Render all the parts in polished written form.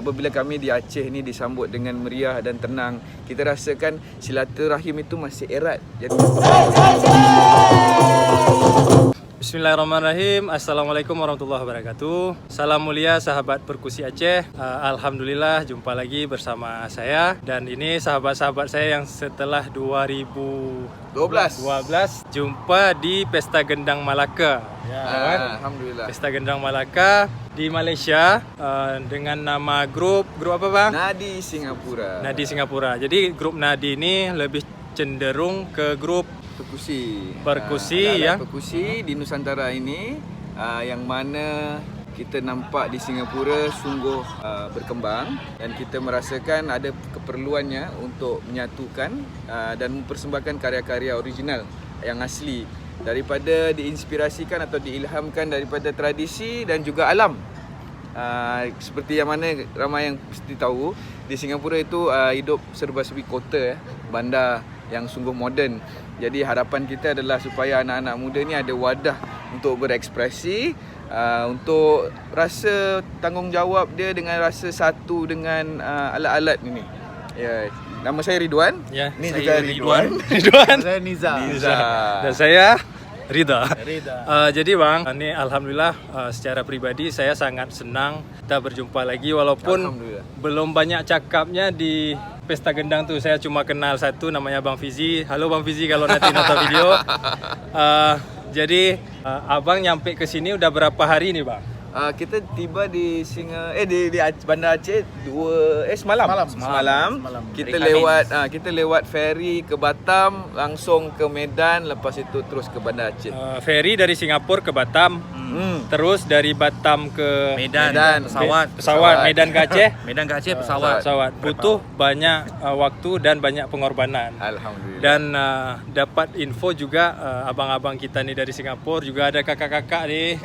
Apabila kami di Aceh ni disambut dengan meriah dan tenang, kita rasakan silaturahim itu masih erat. Jadi Bismillahirrahmanirrahim. Assalamualaikum warahmatullahi wabarakatuh. Salam mulia sahabat perkusi Aceh. Alhamdulillah jumpa lagi bersama saya. Dan ini sahabat-sahabat saya yang setelah 2012 jumpa di Pesta Gendang Malaka. Alhamdulillah. Pesta Gendang Malaka di Malaysia dengan nama grup apa bang? Nadi Singapura. Nadi Singapura. Jadi grup Nadi ini lebih cenderung ke grup perkusi ya. Perkusi di Nusantara ini yang mana kita nampak di Singapura sungguh berkembang dan kita merasakan ada keperluannya untuk menyatukan dan mempersembahkan karya-karya original yang asli daripada diinspirasikan atau diilhamkan daripada tradisi dan juga alam. Seperti yang mana ramai yang mesti tahu, di Singapura itu hidup serba-serbi kota, bandar yang sungguh moden. Jadi harapan kita adalah supaya anak-anak muda ni ada wadah untuk berekspresi, untuk rasa tanggungjawab dia dengan rasa satu dengan alat-alat ini. Ya, nama saya Ridwan. Ya, ini saya juga Ridwan. Saya Niza. Dan saya Rida. Jadi bang, ini alhamdulillah secara pribadi saya sangat senang kita berjumpa lagi walaupun belum banyak cakapnya di Pesta Gendang tuh. Saya cuma kenal satu namanya Bang Fizi. Halo Bang Fizi kalau nanti nonton video. Jadi abang nyampe ke sini udah berapa hari nih bang? Kita tiba di di Bandar Aceh semalam. Kita lewat ferry ke Batam, langsung ke Medan, lepas itu terus ke Bandar Aceh. Ferry dari Singapura ke Batam, terus dari Batam ke Medan. pesawat Medan ke Aceh. Medan ke Aceh pesawat. Butuh banyak waktu dan banyak pengorbanan. Alhamdulillah. Dan dapat info juga abang-abang kita nih dari Singapura, juga ada kakak-kakak nih.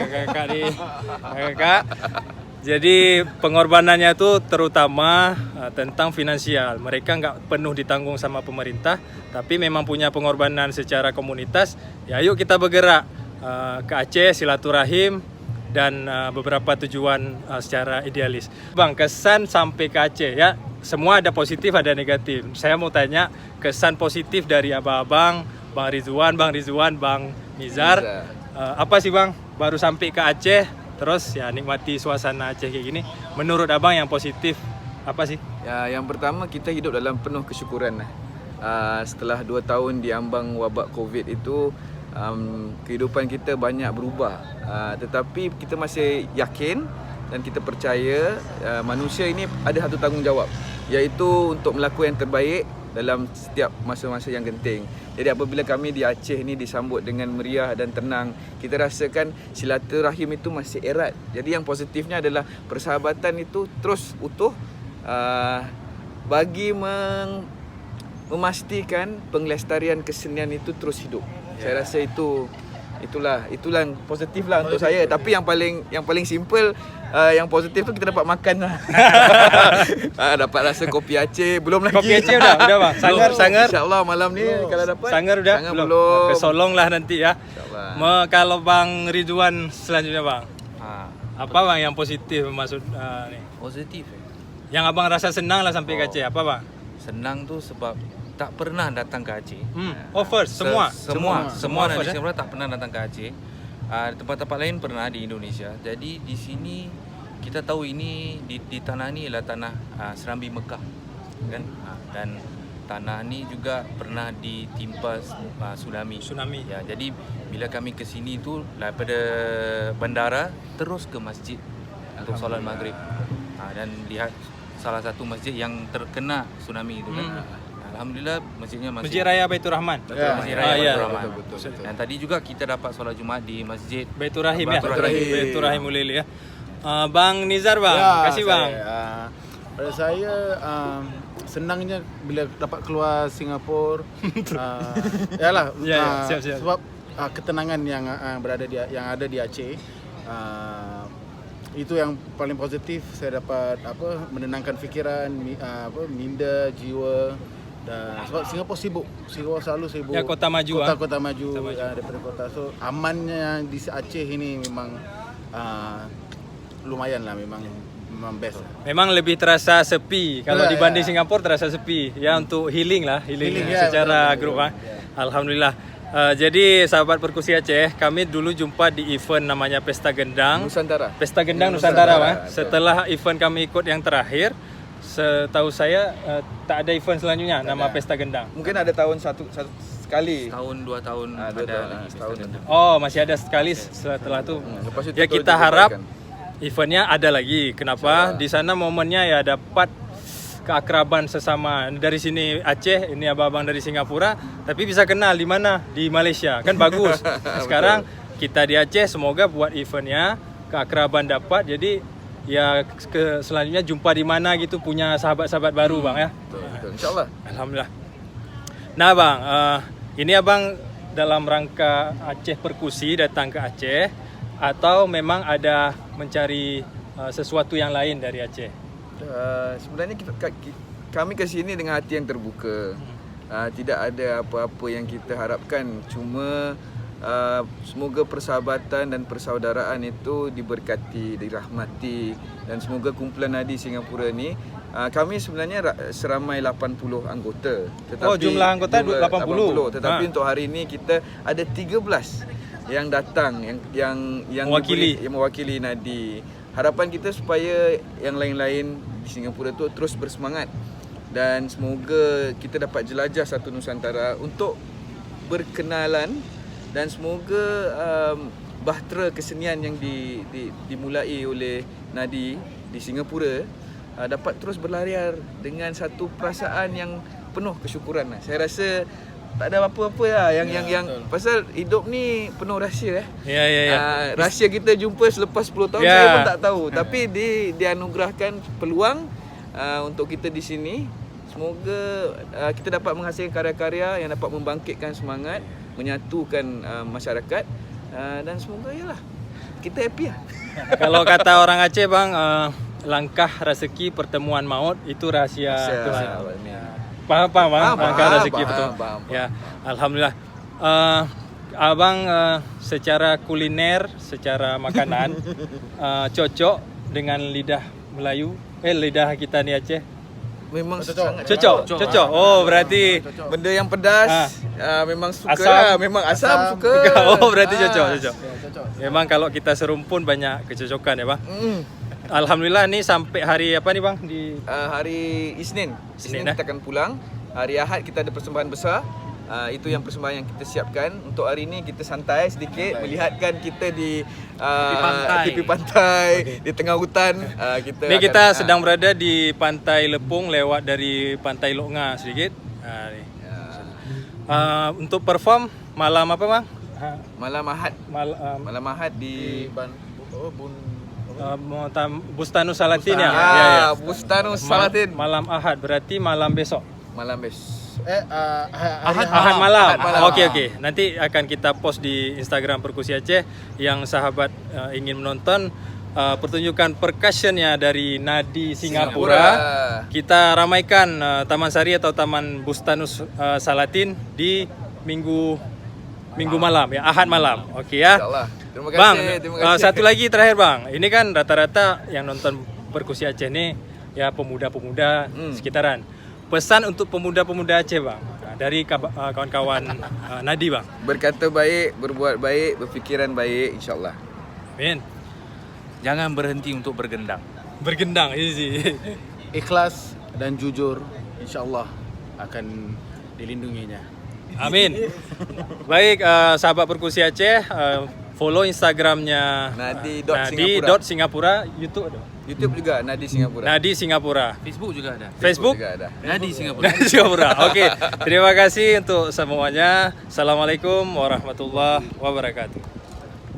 Jadi pengorbanannya itu terutama tentang finansial. Mereka nggak penuh ditanggung sama pemerintah, tapi memang punya pengorbanan secara komunitas. Ya yuk kita bergerak ke Aceh, silaturahim dan beberapa tujuan secara idealis. Bang, kesan sampai ke Aceh ya, semua ada positif ada negatif. Saya mau tanya kesan positif dari abang-abang, Bang Rizwan, Bang Nizar. Apa sih bang, baru sampai ke Aceh terus ya nikmati suasana Aceh kayak gini. Menurut abang yang positif apa sih? Ya, yang pertama kita hidup dalam penuh kesyukuran. Setelah 2 tahun diambang wabak Covid itu, kehidupan kita banyak berubah. Tetapi kita masih yakin dan kita percaya manusia ini ada satu tanggungjawab, iaitu untuk melakukan yang terbaik dalam setiap masa-masa yang genting. Jadi apabila kami di Aceh ni disambut dengan meriah dan tenang, kita rasakan silaturahim itu masih erat. Jadi yang positifnya adalah persahabatan itu terus utuh, bagi memastikan penglestarian kesenian itu terus hidup. Saya rasa itulah yang positif lah untuk saya. Tapi yang paling simple, yang positif tu kita dapat makan lah. Dapat rasa kopi Aceh. Belum lagi. Kopi Aceh udah bang. Sangar. InsyaAllah malam ni kalau dapat. Sangar udah. Belum. Kesolong lah nanti ya. InsyaAllah. Kalau Bang Ridwan selanjutnya bang, apa bang yang positif maksud nih? Positif. Yang abang rasa senang lah sampai ke Aceh apa bang? Senang tu sebab tak pernah datang ke Aceh. First semua Nadi first, Singapura tak pernah datang ke Aceh. Tempat-tempat lain pernah di Indonesia. Jadi di sini kita tahu ini di tanah ni adalah tanah Serambi Mekah, kan? Dan tanah ni juga pernah ditimpa tsunami. Ya, jadi bila kami ke sini tu daripada bandara terus ke masjid untuk solat maghrib. Dan lihat salah satu masjid yang terkena tsunami itu kan. Alhamdulillah masjidnya masih Masjid Raya Baitur Rahman. Masjid Raya Baitur Rahman. Betul. Dan tadi juga kita dapat solat Jumaat di masjid Baitur Rahim ya. Baitur Rahim Ulili ya. Bang Nizar bang, kasih bang. Pada saya senangnya bila dapat keluar Singapura. Siap. Sebab ketenangan yang ada di Aceh. Itu yang paling positif. Saya dapat menenangkan fikiran, minda, jiwa. Dan sebab Singapura selalu sibuk. Ya, kota maju. Kota maju daripada kota. So amannya di Aceh ini memang lumayan lah, memang memang best. Memang lebih terasa sepi. Kalau Betul, dibanding ya. Singapura terasa sepi. Ya untuk healing Healing, ya, secara betul, grup. betul, Alhamdulillah. Jadi sahabat perkusi Aceh, kami dulu jumpa di event namanya Pesta Gendang. Nusantara. Pesta Gendang Nusantara, Nusantara, Bang. betul. Setelah event kami ikut yang terakhir, setahu saya tak ada event selanjutnya nama Pesta Gendang. Mungkin ada tahun satu sekali. Tahun 2 tahun Ah, 2 ada tahun, lagi setahun Pesta Gendang. Oh, masih ada sekali setelah itu. Lepas itu Ya terus kita harap dibubarkan. eventnya ada lagi. Kenapa? Di sana momennya ya dapat keakraban sesama dari sini Aceh, ini abang-abang dari Singapura, tapi bisa kenal di mana? Di Malaysia. Kan bagus. Sekarang kita di Aceh, semoga buat eventnya keakraban dapat. Jadi ya selanjutnya jumpa di mana gitu, punya sahabat-sahabat baru Bang ya. Betul, insyaallah. Alhamdulillah. Nah Bang, ini abang dalam rangka Aceh Perkusi datang ke Aceh atau memang ada mencari sesuatu yang lain dari Aceh? Sebenarnya kami ke sini dengan hati yang terbuka. Tidak ada apa-apa yang kita harapkan. Cuma semoga persahabatan dan persaudaraan itu diberkati, dirahmati, dan semoga kumpulan nadi Singapura ni, kami sebenarnya seramai 80 anggota. Jumlah anggota 80. Tetapi untuk hari ini kita ada 13 yang datang yang mewakili nadi. Harapan kita supaya yang lain-lain di Singapura tu terus bersemangat dan semoga kita dapat jelajah satu Nusantara untuk berkenalan dan semoga bahtera kesenian yang dimulai oleh nadi di Singapura dapat terus berlarian dengan satu perasaan yang penuh kesyukuran. Saya rasa tak ada apa-apa lah yang pasal hidup ni penuh rahsia Ya. rahsia kita jumpa selepas 10 tahun saya pun tak tahu, tapi dianugerahkan peluang untuk kita di sini. Semoga kita dapat menghasilkan karya-karya yang dapat membangkitkan semangat, menyatukan masyarakat, dan semoga yalah kita happy lah. Kalau kata orang Aceh Bang, langkah rezeki pertemuan maut itu rahasia Tuhan. Paham Bang? Langkah rezeki betul. Ya, alhamdulillah. Abang secara kuliner, secara makanan cocok dengan lidah Melayu, lidah kita ni Aceh. Memang Cocok. sangat Cocok. Oh, berarti benda yang pedas memang suka Asam. lah. Memang asam suka. oh berarti cocok. Cocok. Memang kalau kita serumpun banyak kecocokan ya Bang. Alhamdulillah ni sampai hari apa ni Bang di Hari Isnin kita akan pulang. Hari Ahad kita ada persembahan besar. Itu yang persembahan yang kita siapkan. Untuk hari ini kita santai sedikit, melihatkan kita di tepi pantai, di tengah hutan. Ni kita sedang berada di Pantai Lepung, lewat dari Pantai Lok Nga sedikit. Ni. Untuk perform malam apa Bang? Malam Ahad. Malam Ahad di Bustanus Salatin ya. Bustanus Salatin. Malam Ahad berarti malam besok. Malam besok. Ahad malam. Okey. Nanti akan kita post di Instagram Perkusi Aceh yang sahabat ingin menonton pertunjukan percussionnya dari nadi Singapura. Kita ramaikan Taman Sari atau Taman Bustanus Salatin di minggu malam ya, Ahad malam. Okey ya. InsyaAllah. Terima kasih. Bang, terima kasih. satu lagi terakhir Bang. Ini kan rata-rata yang nonton Perkusi Aceh ni ya pemuda-pemuda sekitaran. Pesan untuk pemuda-pemuda Aceh Bang dari kawan-kawan nadi Bang. Berkata baik, berbuat baik, berfikiran baik, insyaAllah. Amin. Jangan berhenti untuk bergendang. Bergendang easy. Ikhlas dan jujur, insyaAllah akan dilindunginya. Amin. Baik, sahabat Perkusi Aceh, follow Instagramnya nadi.singapura, YouTube ada. YouTube juga Nadi Singapura. Nadi Singapura. Facebook juga ada. Facebook? Juga ada. Nadi Singapura. Nadi Singapura. Oke. Terima kasih untuk semuanya. Assalamualaikum warahmatullahi wabarakatuh.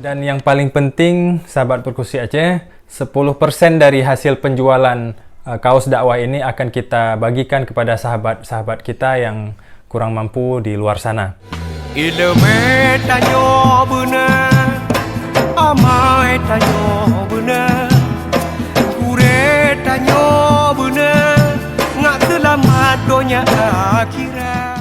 Dan yang paling penting, sahabat Perkusi Aceh, 10% dari hasil penjualan kaos dakwah ini akan kita bagikan kepada sahabat-sahabat kita yang kurang mampu di luar sana. Ilmu tanyo benar, amai tanyo benar, kure tanyo benar, ngak selamat dunia akhirat.